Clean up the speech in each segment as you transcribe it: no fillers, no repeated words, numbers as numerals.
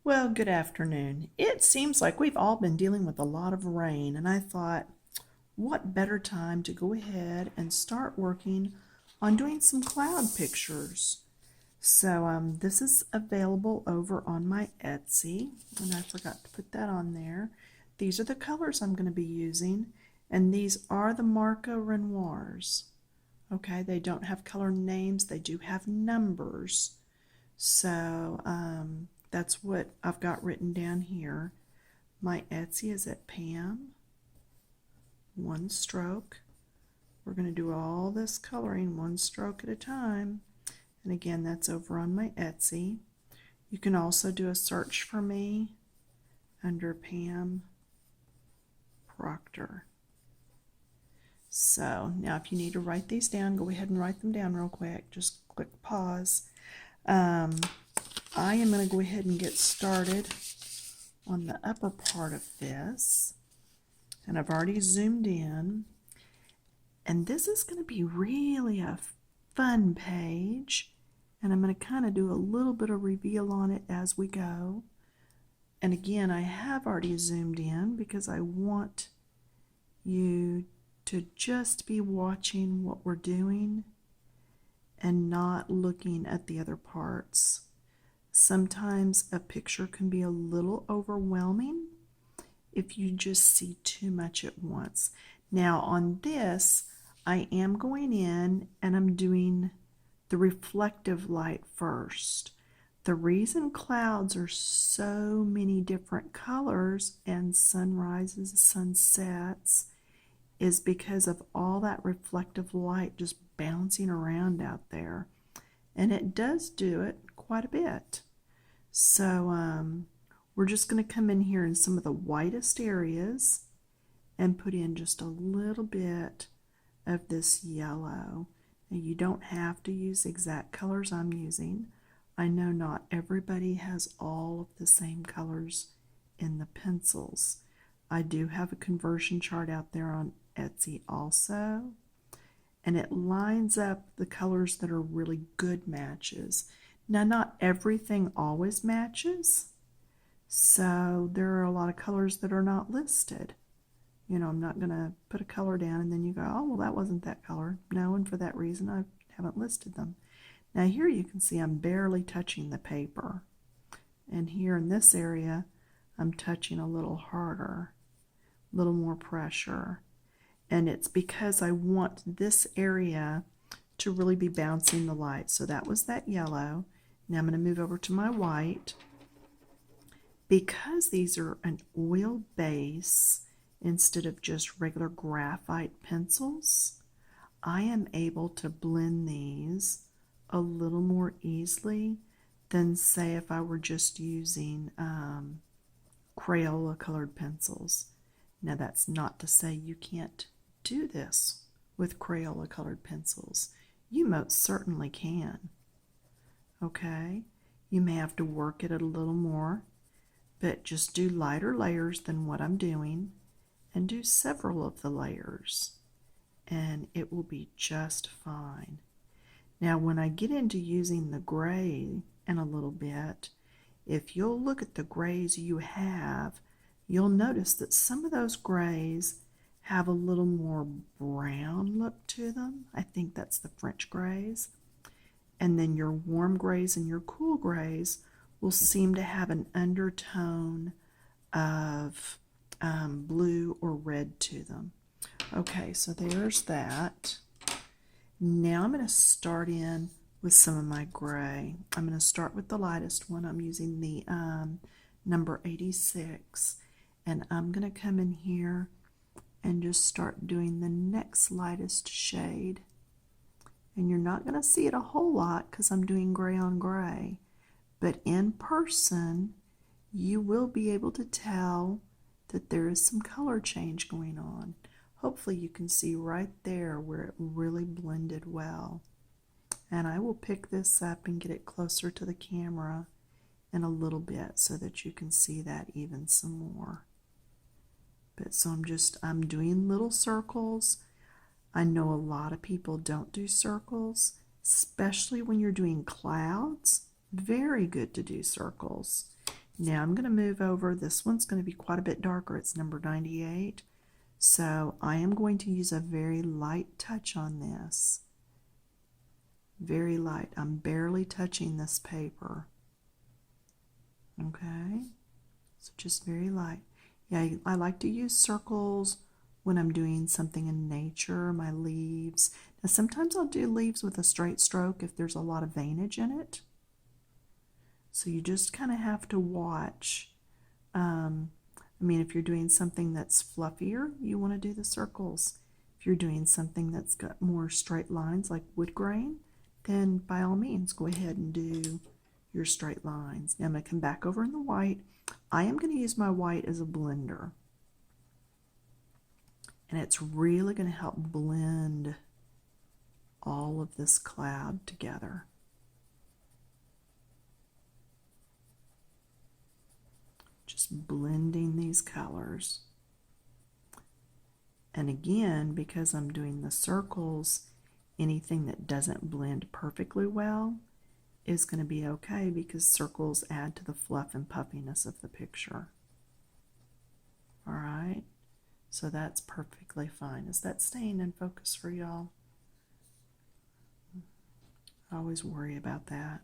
Well, good afternoon. It seems like we've all been dealing with a lot of rain, and I thought, what better time to go ahead and start working on doing some cloud pictures. So this is available over on my Etsy, and I forgot to put that on there. These are the colors I'm going to be using, and these are the Marco Renoirs. Okay, they don't have color names, they do have numbers. So that's what I've got written down here. My Etsy is at Pam, one stroke. We're going to do all this coloring one stroke at a time. And again, that's over on my Etsy. You can also do a search for me under Pam Proctor. So now if you need to write these down, go ahead and write them down real quick. Just click pause. I am going to go ahead and get started on the upper part of this. And I've already zoomed in. And this is going to be really a fun page. And I'm going to kind of do a little bit of reveal on it as we go. And again, I have already zoomed in because I want you to just be watching what we're doing and not looking at the other parts. Sometimes a picture can be a little overwhelming if you just see too much at once. Now on this, I am going in and I'm doing the reflective light first. The reason clouds are so many different colors and sunrises, sunsets, is because of all that reflective light just bouncing around out there. And it does do it quite a bit. So we're just going to come in here in some of the whitest areas and put in just a little bit of this yellow. Now you don't have to use exact colors I'm using. I know not everybody has all of the same colors in the pencils. I do have a conversion chart out there on Etsy also, and it lines up the colors that are really good matches. Now, not everything always matches, so there are a lot of colors that are not listed. You know, I'm not going to put a color down and then you go, oh, well, that wasn't that color. No, and for that reason, I haven't listed them. Now, here you can see I'm barely touching the paper. And here in this area, I'm touching a little harder, a little more pressure. And it's because I want this area to really be bouncing the light. So that was that yellow. Now I'm going to move over to my white. Because these are an oil base instead of just regular graphite pencils, I am able to blend these a little more easily than, say, if I were just using Crayola colored pencils. Now that's not to say you can't do this with Crayola colored pencils. You most certainly can. Okay, you may have to work at it a little more, but just do lighter layers than what I'm doing and do several of the layers and it will be just fine. Now when I get into using the gray in a little bit, if you'll look at the grays you have, you'll notice that some of those grays have a little more brown look to them. I think that's the French grays. And then your warm grays and your cool grays will seem to have an undertone of blue or red to them. Okay, so there's that. Now I'm going to start in with some of my gray. I'm going to start with the lightest one. I'm using the number 86. And I'm going to come in here and just start doing the next lightest shade. And you're not going to see it a whole lot because I'm doing gray on gray. But in person, you will be able to tell that there is some color change going on. Hopefully you can see right there where it really blended well. And I will pick this up and get it closer to the camera in a little bit so that you can see that even some more. But so I'm doing little circles. I know a lot of people don't do circles, especially when you're doing clouds. Very good to do circles. Now I'm going to move over. This one's going to be quite a bit darker. It's number 98. So I am going to use a very light touch on this. Very light. I'm barely touching this paper. Okay? So just very light. Yeah, I like to use circles when I'm doing something in nature, my leaves. Now sometimes I'll do leaves with a straight stroke if there's a lot of veinage in it. So you just kind of have to watch. I mean, if you're doing something that's fluffier, you want to do the circles. If you're doing something that's got more straight lines like wood grain, then by all means go ahead and do your straight lines. Now I'm going to come back over in the white. I am going to use my white as a blender. And it's really going to help blend all of this cloud together. Just blending these colors. And again, because I'm doing the circles, anything that doesn't blend perfectly well is going to be okay because circles add to the fluff and puffiness of the picture. All right, so that's perfectly fine. Is that staying in focus for y'all? I always worry about that.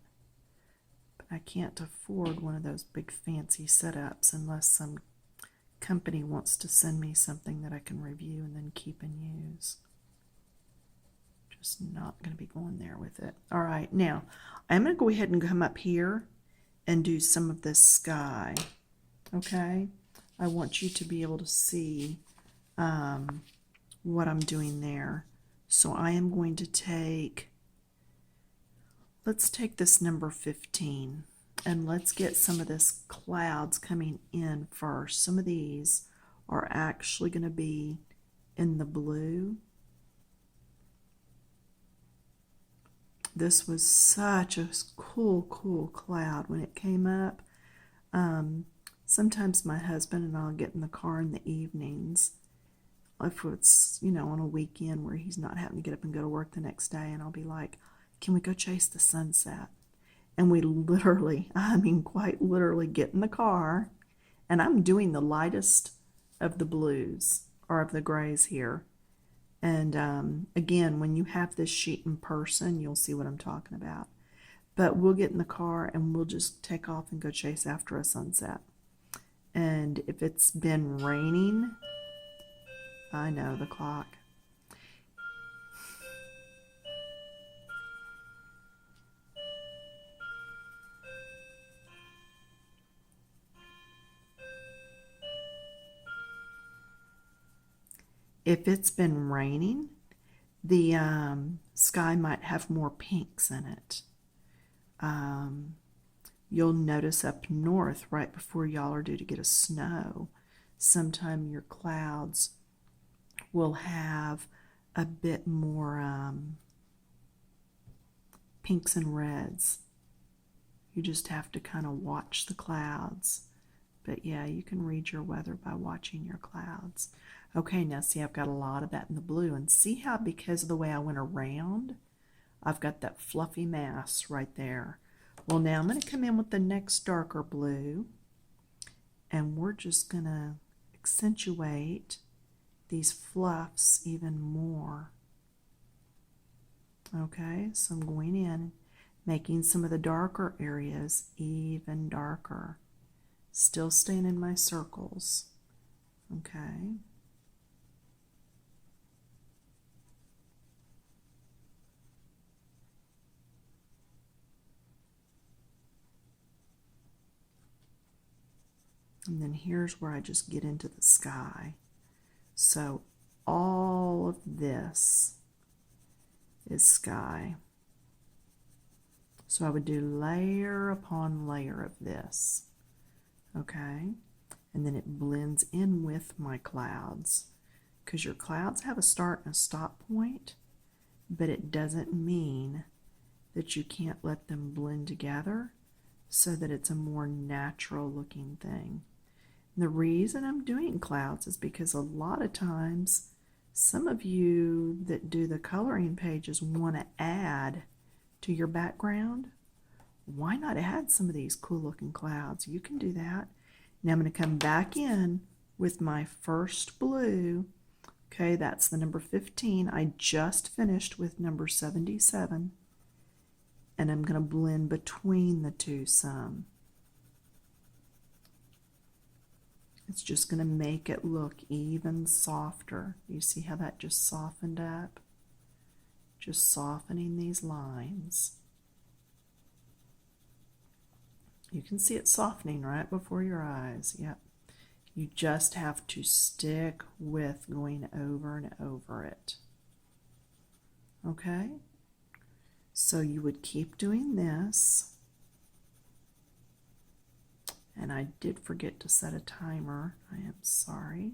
But I can't afford one of those big fancy setups unless some company wants to send me something that I can review and then keep and use. Just not going to be going there with it. All right, now I'm going to go ahead and come up here and do some of this sky. Okay, I want you to be able to see what I'm doing there. So I am going to take, let's take this number 15 and let's get some of this clouds coming in first. Some of these are actually going to be in the blue. This was such a cool cloud when it came up. Sometimes my husband and I'll get in the car in the evenings if it's, you know, on a weekend where he's not having to get up and go to work the next day, and I'll be like, can we go chase the sunset? And we literally, I mean quite literally, get in the car, and I'm doing the lightest of the blues or of the grays here. And again, when you have this sheet in person, you'll see what I'm talking about. But we'll get in the car and we'll just take off and go chase after a sunset. And if it's been raining, I know the clock. If it's been raining, the sky might have more pinks in it. You'll notice up north, right before y'all are due to get a snow, sometime your clouds will have a bit more pinks and reds. You just have to kind of watch the clouds. But yeah, you can read your weather by watching your clouds. Okay, now see, I've got a lot of that in the blue. And see how, because of the way I went around, I've got that fluffy mass right there. Well, now I'm going to come in with the next darker blue. And we're just going to accentuate these fluffs even more. Okay, so I'm going in, making some of the darker areas even darker. Still staying in my circles. Okay. And then here's where I just get into the sky. So all of this is sky. So I would do layer upon layer of this. Okay, and then it blends in with my clouds, because your clouds have a start and a stop point, but it doesn't mean that you can't let them blend together so that it's a more natural looking thing. And the reason I'm doing clouds is because a lot of times some of you that do the coloring pages want to add to your background, why not add some of these cool looking clouds? You can do that. Now I'm going to come back in with my first blue. Okay, that's the number 15. I just finished with number 77. And I'm going to blend between the two some. It's just going to make it look even softer. You see how that just softened up? Just softening these lines. You can see it softening right before your eyes. Yep. You just have to stick with going over and over it. Okay? So you would keep doing this. And I did forget to set a timer. I am sorry.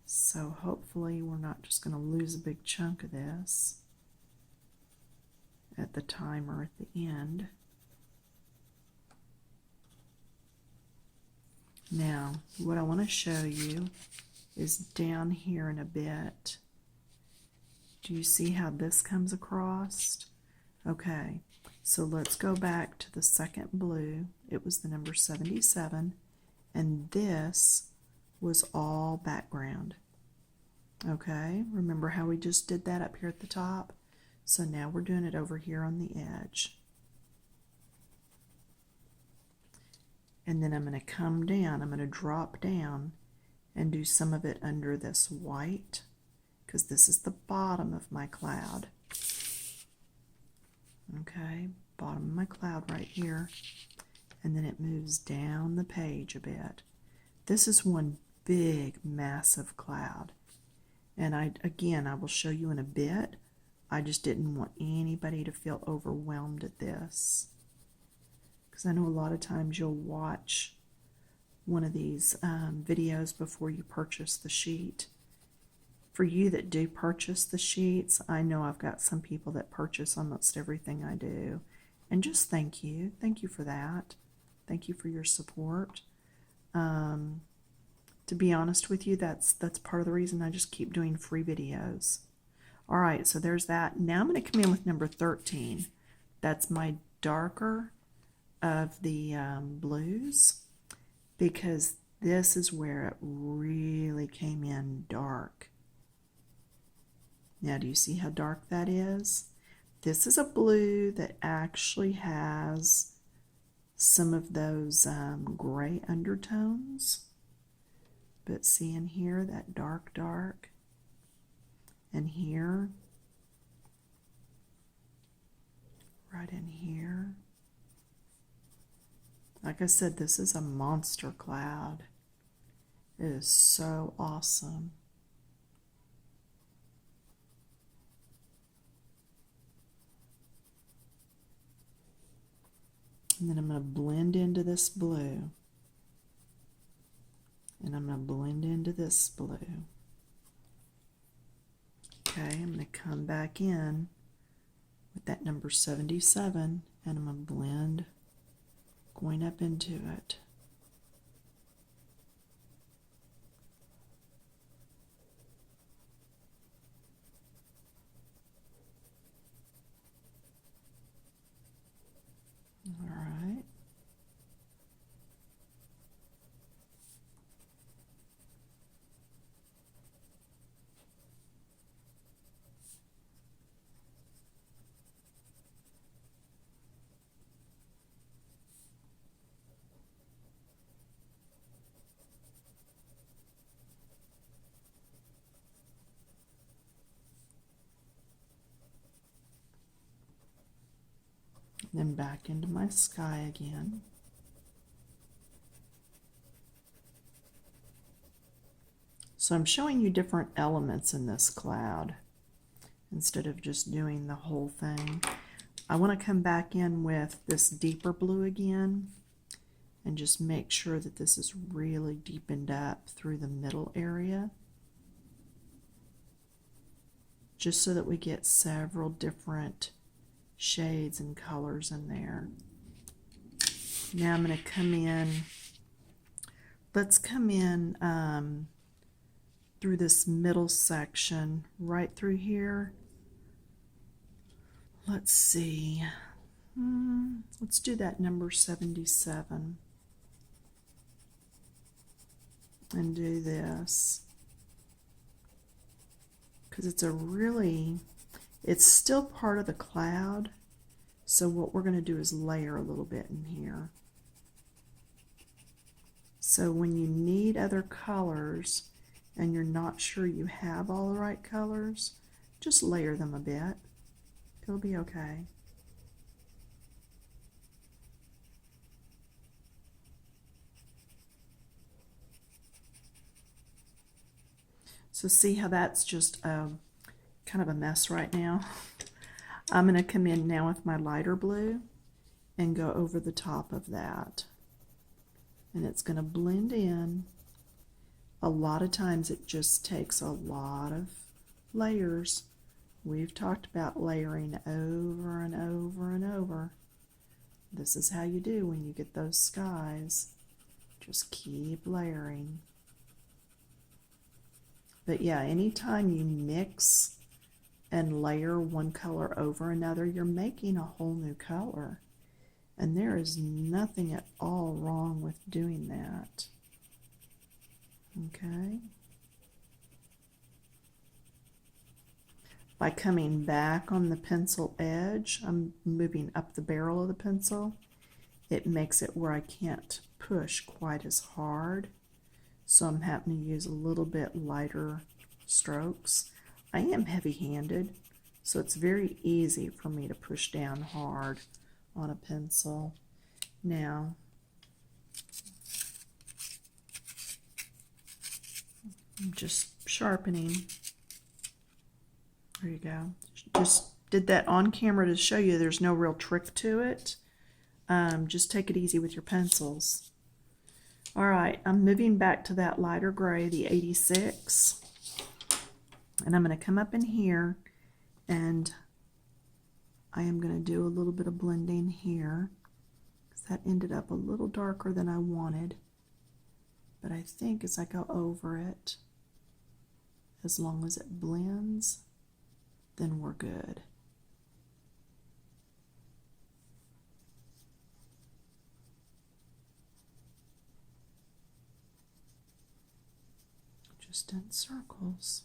So hopefully we're not just going to lose a big chunk of this at the timer at the end. Now, what I want to show you is down here in a bit. Do you see how this comes across? Okay, so let's go back to the second blue. It was the number 77, and this was all background. Okay, remember how we just did that up here at the top? So now we're doing it over here on the edge. And then I'm going to come down, I'm going to drop down and do some of it under this white, because this is the bottom of my cloud. Okay, bottom of my cloud right here. And then it moves down the page a bit. This is one big, massive cloud. And I will show you in a bit. I just didn't want anybody to feel overwhelmed at this. Because I know a lot of times you'll watch one of these videos before you purchase the sheet. For you that do purchase the sheets, I know I've got some people that purchase almost everything I do. And just thank you. Thank you for that. Thank you for your support. To be honest with you, that's part of the reason I just keep doing free videos. All right, so there's that. Now I'm going to come in with number 13. That's my darker of the blues, because this is where it really came in dark. Now, do you see how dark that is? This is a blue that actually has some of those gray undertones. But see in here, that dark, and here, right in here. Like I said, this is a monster cloud. It is so awesome. And then I'm going to blend into this blue. And I'm going to blend into this blue. Okay, I'm going to come back in with that number 77, and I'm going to blend going up into it. All right. Then back into my sky again. So I'm showing you different elements in this cloud instead of just doing the whole thing. I want to come back in with this deeper blue again and just make sure that this is really deepened up through the middle area, just so that we get several different shades and colors in there. Now I'm going to come in, let's come in through this middle section, right through here. Let's see, Let's do that number 77 and do this, because it's still part of the cloud. So what we're going to do is layer a little bit in here. So when you need other colors and you're not sure you have all the right colors, just layer them a bit. It'll be okay. So see how that's just kind of a mess right now? I'm going to come in now with my lighter blue and go over the top of that. And it's going to blend in. A lot of times it just takes a lot of layers. We've talked about layering over and over and over. This is how you do when you get those skies. Just keep layering. But yeah, anytime you mix and layer one color over another, you're making a whole new color. And there is nothing at all wrong with doing that. Okay. By coming back on the pencil edge, I'm moving up the barrel of the pencil. It makes it where I can't push quite as hard. So I'm having to use a little bit lighter strokes. I am heavy-handed, so it's very easy for me to push down hard on a pencil. Now, I'm just sharpening. There you go. Just did that on camera to show you there's no real trick to it. Just take it easy with your pencils. All right, I'm moving back to that lighter gray, the 86. And I'm going to come up in here and I am going to do a little bit of blending here, because that ended up a little darker than I wanted. But I think as I go over it, as long as it blends, then we're good. Just in circles.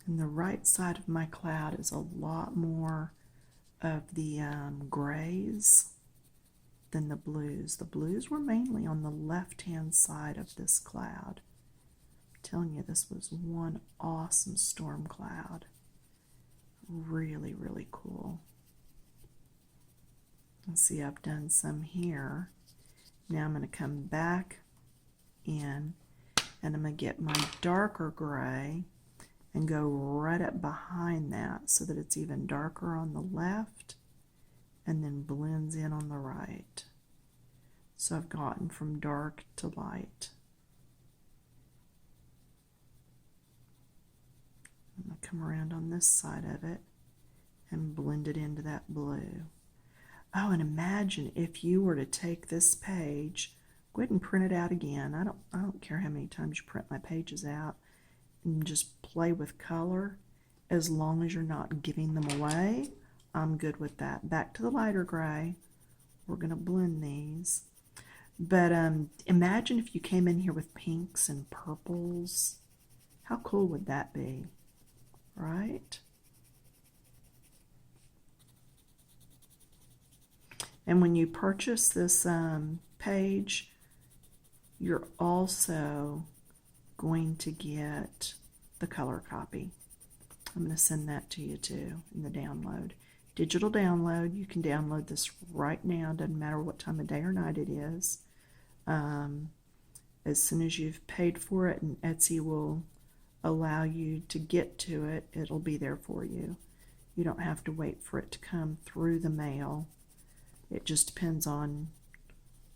And the right side of my cloud is a lot more of the grays than the blues. The blues were mainly on the left-hand side of this cloud. I'm telling you, this was one awesome storm cloud. Really, really cool. Let's see, I've done some here. Now I'm going to come back in and I'm going to get my darker gray and go right up behind that so that it's even darker on the left and then blends in on the right. So I've gotten from dark to light. I'm going to come around on this side of it and blend it into that blue. Oh, and imagine if you were to take this page, go ahead and print it out again. I don't care how many times you print my pages out, and just play with color. As long as you're not giving them away, I'm good with that. Back to the lighter gray. We're going to blend these. But imagine if you came in here with pinks and purples. How cool would that be? Right? And when you purchase this page, you're also going to get the color copy. I'm going to send that to you too in the download. Digital download. You can download this right now. Doesn't matter what time of day or night it is. As soon as you've paid for it and Etsy will allow you to get to it, it'll be there for you. You don't have to wait for it to come through the mail. It just depends on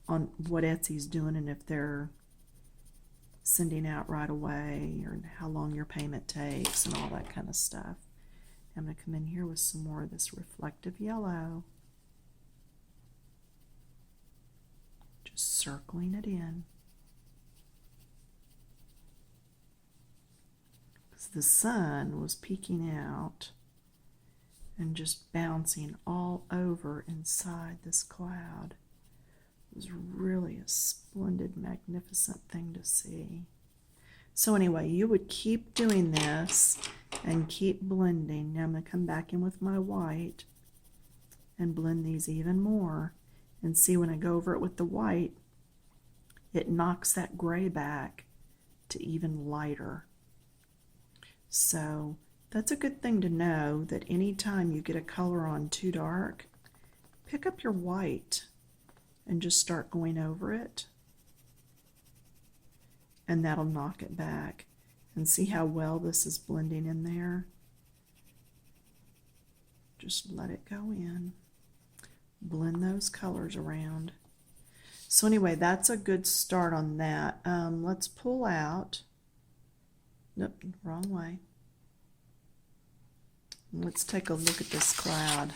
what Etsy's doing and if they're sending out right away or how long your payment takes and all that kind of stuff. I'm going to come in here with some more of this reflective yellow. Just circling it in. Because the sun was peeking out and just bouncing all over inside this cloud. It was really a splendid, magnificent thing to see. So anyway, you would keep doing this and keep blending. Now I'm going to come back in with my white and blend these even more. And see, when I go over it with the white, it knocks that gray back to even lighter. So that's a good thing to know, that anytime you get a color on too dark, pick up your white and just start going over it, and that'll knock it back. And see how well this is blending in there? Just let it go in. Blend those colors around. So anyway, that's a good start on that. Let's pull out. Nope, wrong way. Let's take a look at this cloud.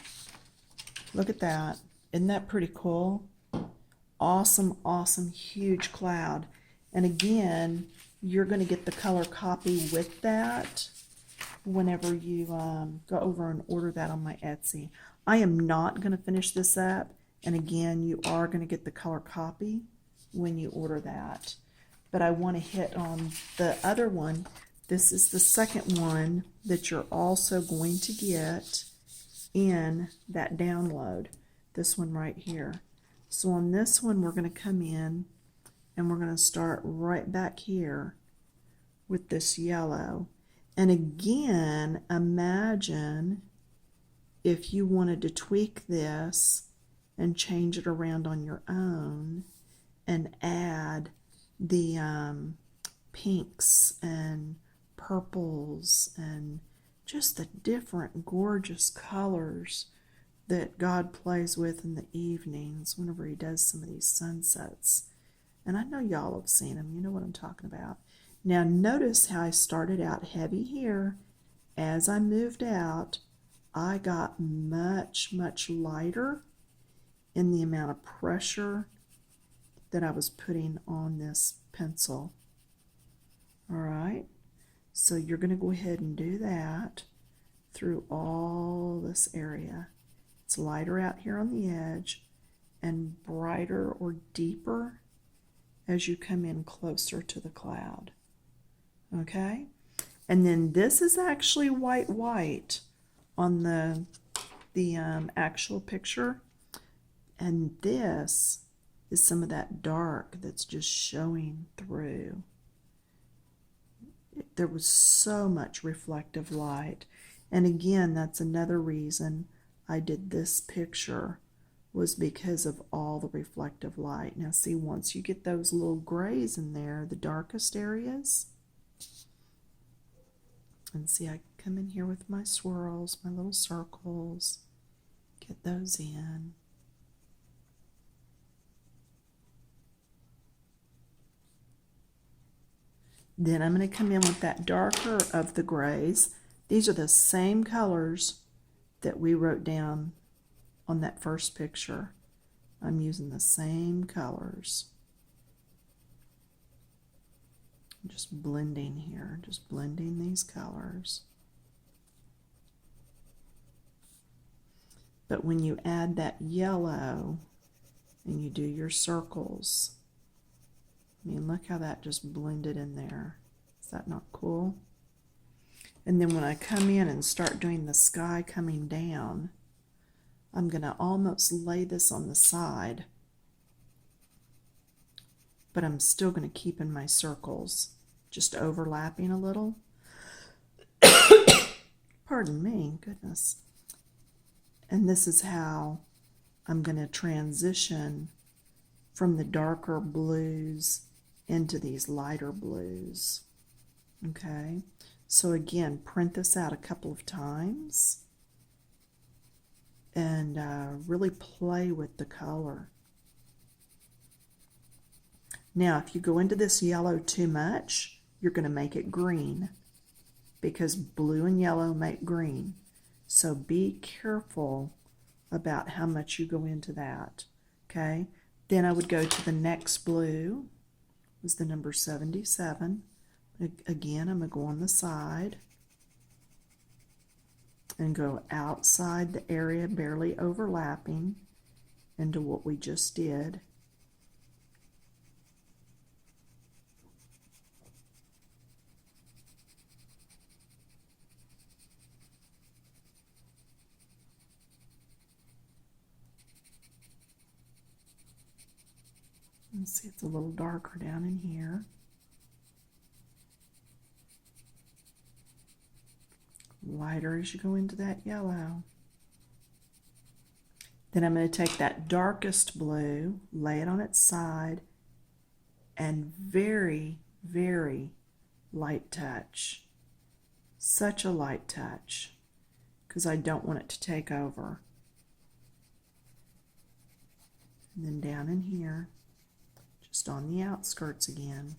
Look at that. Isn't that pretty cool? Awesome, awesome, huge cloud. And again, you're going to get the color copy with that whenever you go over and order that on my Etsy. I am not going to finish this up. And again, you are going to get the color copy when you order that. But I want to hit on the other one. This is the second one that you're also going to get in that download. This one right here. So on this one, we're going to come in and we're going to start right back here with this yellow. And again, imagine if you wanted to tweak this and change it around on your own and add the pinks and purples and just the different gorgeous colors that God plays with in the evenings whenever he does some of these sunsets. And I know y'all have seen them. You know what I'm talking about. Now notice how I started out heavy here. As I moved out, I got much, much lighter in the amount of pressure that I was putting on this pencil. All right. So you're going to go ahead and do that through all this area. It's lighter out here on the edge and brighter or deeper as you come in closer to the cloud. Okay? And then this is actually white on the actual picture. And this is some of that dark that's just showing through. There was so much reflective light. And again, that's another reason I did this picture, was because of all the reflective light. Now see, once you get those little grays in there, the darkest areas, and see, I come in here with my swirls, my little circles, get those in. Then I'm going to come in with that darker of the grays. These are the same colors that we wrote down on that first picture. I'm using the same colors. I'm just blending here, just blending these colors. But when you add that yellow and you do your circles, I mean, look how that just blended in there. Is that not cool? And then when I come in and start doing the sky coming down, I'm going to almost lay this on the side, but I'm still going to keep in my circles, just overlapping a little. Pardon me, goodness. And this is how I'm going to transition from the darker blues into these lighter blues. Okay, so again, print this out a couple of times and really play with the color. Now, if you go into this yellow too much, you're going to make it green, because blue and yellow make green. So be careful about how much you go into that. Okay, then I would go to the next blue, was the number 77. Again, I'm going to go on the side and go outside the area barely overlapping into what we just did. Let's see, it's a little darker down in here. Lighter as you go into that yellow. Then I'm going to take that darkest blue, lay it on its side, and very, very light touch. Such a light touch, because I don't want it to take over. And then down in here, just on the outskirts again.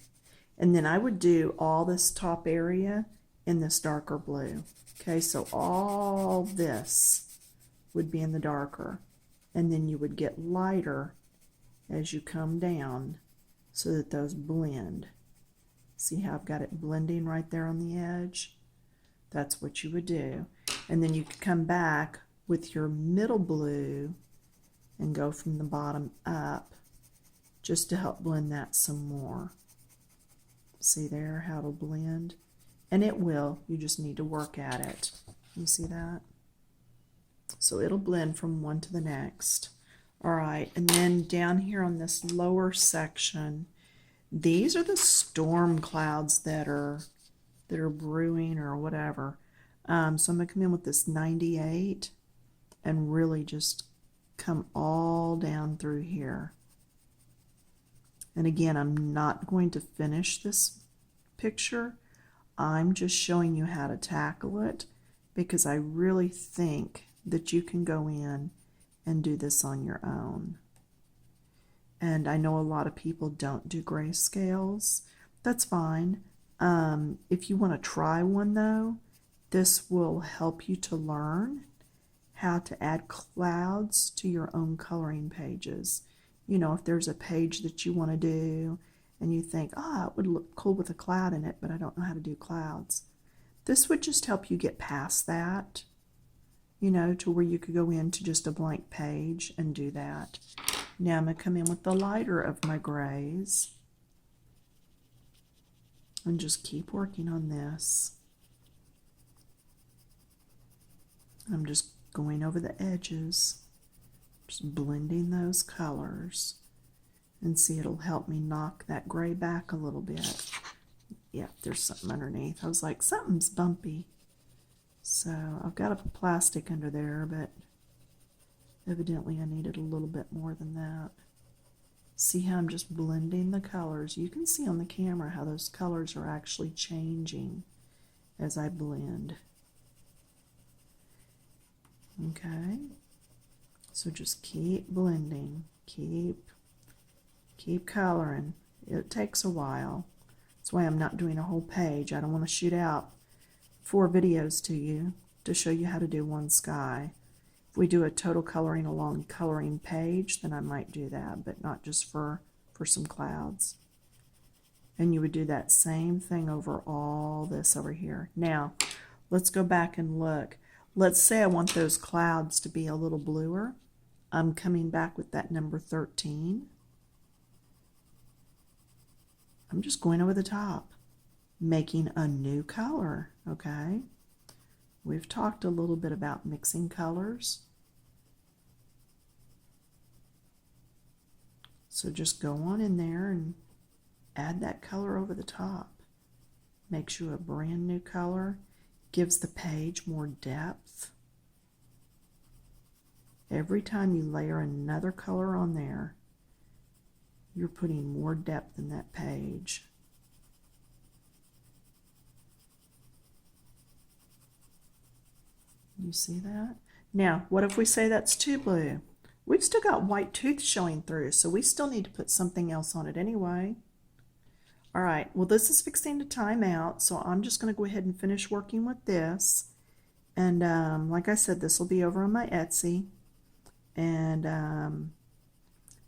And then I would do all this top area in this darker blue. Okay, so all this would be in the darker. And then you would get lighter as you come down so that those blend. See how I've got it blending right there on the edge? That's what you would do. And then you could come back with your middle blue and go from the bottom up just to help blend that some more. See there how it'll blend? And it will. You just need to work at it. You see that? So it'll blend from one to the next. All right, and then down here on this lower section, these are the storm clouds that are brewing or whatever. So I'm going to come in with this 98 and really just come all down through here. And again, I'm not going to finish this picture. I'm just showing you how to tackle it because I really think that you can go in and do this on your own. And I know a lot of people don't do grayscales. That's fine. If you want to try one though, this will help you to learn how to add clouds to your own coloring pages. You know, if there's a page that you want to do and you think, it would look cool with a cloud in it, but I don't know how to do clouds. This would just help you get past that, you know, to where you could go into just a blank page and do that. Now I'm going to come in with the lighter of my grays and just keep working on this. I'm just going over the edges, just blending those colors, and see, it'll help me knock that gray back a little bit. Yeah, there's something underneath. I was like, something's bumpy. So I've got a plastic under there, but evidently I needed a little bit more than that. See how I'm just blending the colors? You can see on the camera how those colors are actually changing as I blend. Okay, so just keep blending, keep coloring. It takes a while. That's why I'm not doing a whole page. I don't want to shoot out 4 videos to you to show you how to do one sky. If we do a total coloring along coloring page, then I might do that, but not just for some clouds. And you would do that same thing over all this over here. Now, let's go back and look. Let's say I want those clouds to be a little bluer. I'm coming back with that number 13. I'm just going over the top, making a new color, okay? We've talked a little bit about mixing colors. So just go on in there and add that color over the top. Makes you a brand new color, gives the page more depth. Every time you layer another color on there, you're putting more depth in that page. You see that? Now, what if we say that's too blue? We've still got white tooth showing through, so we still need to put something else on it anyway. All right, well, this is fixing to time out, so I'm just going to go ahead and finish working with this. And like I said, this will be over on my Etsy. And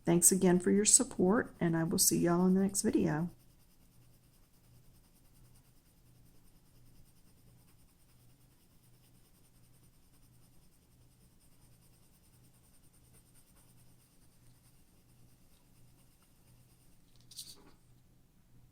thanks again for your support, and I will see y'all in the next video.